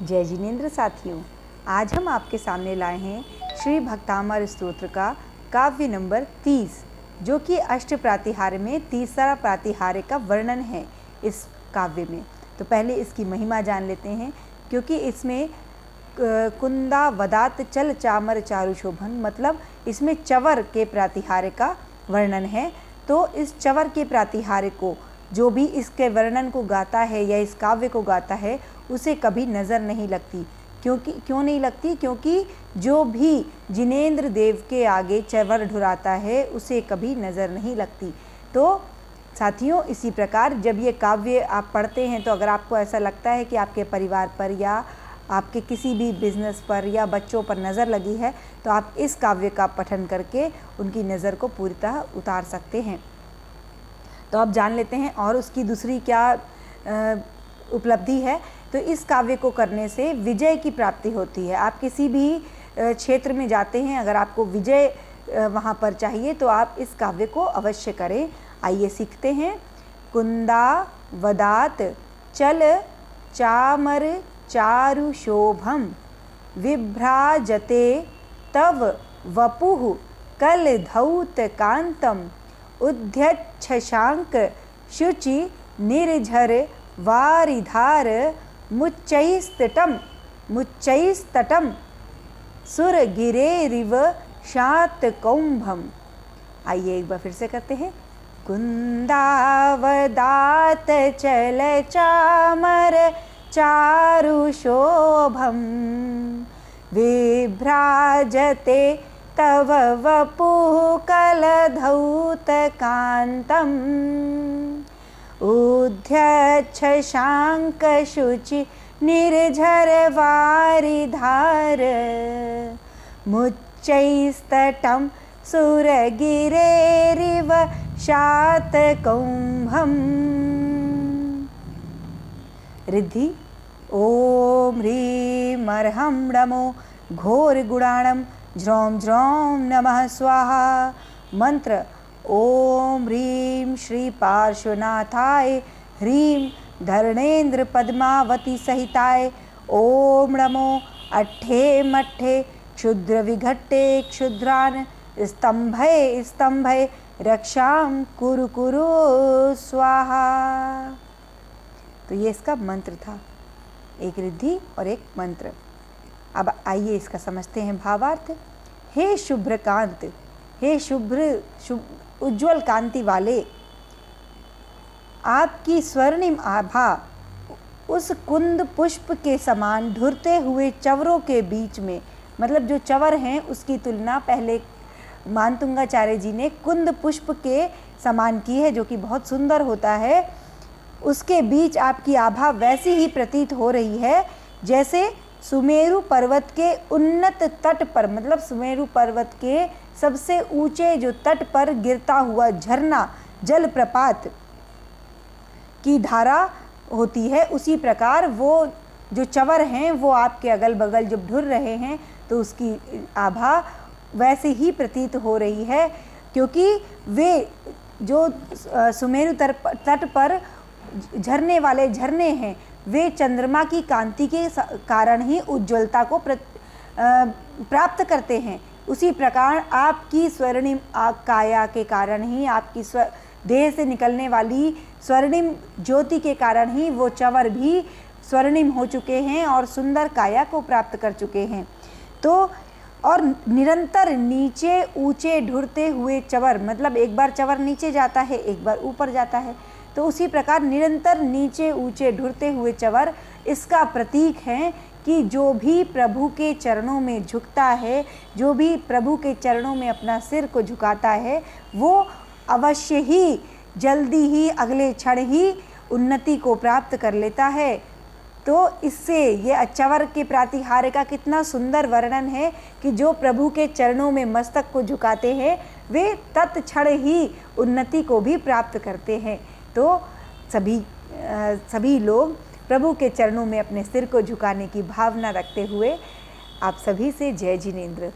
जय जिनेंद्र साथियों, आज हम आपके सामने लाए हैं श्री भक्तामर स्तोत्र का काव्य नंबर 30, जो कि अष्ट प्रातिहार्य में तीसरा प्रातिहार्य का वर्णन है इस काव्य में। तो पहले इसकी महिमा जान लेते हैं, क्योंकि इसमें कुंदा वदात चल चामर चारु शोभन, मतलब इसमें चवर के प्रातिहार्य का वर्णन है। तो इस चवर के प्रातिहार्य को जो भी इसके वर्णन को गाता है या इस काव्य को गाता है उसे कभी नज़र नहीं लगती। क्यों नहीं लगती? क्योंकि जो भी जिनेंद्र देव के आगे चवर ढुराता है उसे कभी नज़र नहीं लगती। तो साथियों, इसी प्रकार जब ये काव्य आप पढ़ते हैं तो अगर आपको ऐसा लगता है कि आपके परिवार पर या आपके किसी भी बिजनेस पर या बच्चों पर नज़र लगी है, तो आप इस काव्य का पठन करके उनकी नज़र को पूरी उतार सकते हैं। तो अब जान लेते हैं और उसकी दूसरी क्या उपलब्धि है। तो इस काव्य को करने से विजय की प्राप्ति होती है। आप किसी भी क्षेत्र में जाते हैं, अगर आपको विजय वहाँ पर चाहिए तो आप इस काव्य को अवश्य करें। आइए सीखते हैं। कुंदा वदात चल चामर चारु शोभम विभ्राजते तव वपुः कल धौत कांतम उद्यच्छशांक शुचि निर्झर वारिधार मुच्चैस्तटम सुरगिरेरिव शातकौंभम। आइए एक बार फिर से करते हैं। कुंदावदात चल चामर चारु शोभम विभ्राजते तव वपुः कलधौत कांतम उद्यच्छशांक शुचि निर्झर वारिधार मुच्चैस्तटं सुरगिरेरिव शातकौंभम। रिद्धि ओम ह्रीं अर्हं नमो घोर गुणाणं ज्रौं ज्रौं नमः स्वाहा। मंत्र ओम ह्रीं श्री पार्श्वनाथाय ह्रीं धरणेन्द्र पद्मावती सहिताय ओम नमो अट्ठे मट्ठे क्षुद्र विघट्टे क्षुद्रान स्तंभय स्तंभय रक्षां कुरु कुरु स्वाहा। तो ये इसका मंत्र था, एक रिद्धि और एक मंत्र। अब आइए इसका समझते हैं भावार्थ। हे शुभ्रकांत, हे उज्ज्वल कांति वाले, आपकी स्वर्णिम आभा उस कुंद पुष्प के समान ढुरते हुए चवरों के बीच में, मतलब जो चवर हैं उसकी तुलना पहले मानतुंगाचार्य जी ने कुंद पुष्प के समान की है, जो कि बहुत सुंदर होता है। उसके बीच आपकी आभा वैसी ही प्रतीत हो रही है जैसे सुमेरु पर्वत के उन्नत तट पर, मतलब सुमेरु पर्वत के सबसे ऊंचे जो तट पर गिरता हुआ झरना जलप्रपात की धारा होती है, उसी प्रकार वो जो चवर हैं वो आपके अगल बगल जब ढुर रहे हैं तो उसकी आभा वैसे ही प्रतीत हो रही है, क्योंकि वे जो सुमेरु तट पर झरने वाले झरने हैं वे चंद्रमा की कांति के कारण ही उज्ज्वलता को प्राप्त करते हैं। उसी प्रकार आपकी स्वर्णिम काया के कारण ही, आपकी देह से निकलने वाली स्वर्णिम ज्योति के कारण ही वो चवर भी स्वर्णिम हो चुके हैं और सुंदर काया को प्राप्त कर चुके हैं। तो और निरंतर नीचे ऊंचे ढुरते हुए चवर, मतलब एक बार चवर नीचे जाता है एक बार ऊपर जाता है, तो उसी प्रकार निरंतर नीचे ऊंचे ढुरते हुए चवर इसका प्रतीक है कि जो भी प्रभु के चरणों में झुकता है, जो भी प्रभु के चरणों में अपना सिर को झुकाता है, वो अवश्य ही जल्दी ही अगले क्षण ही उन्नति को प्राप्त कर लेता है। तो इससे ये चवर के प्रातिहार्य का कितना सुंदर वर्णन है कि जो प्रभु के चरणों में मस्तक को झुकाते हैं वे तत्क्षण ही उन्नति को भी प्राप्त करते हैं। तो सभी लोग प्रभु के चरणों में अपने सिर को झुकाने की भावना रखते हुए आप सभी से जय जिनेंद्र।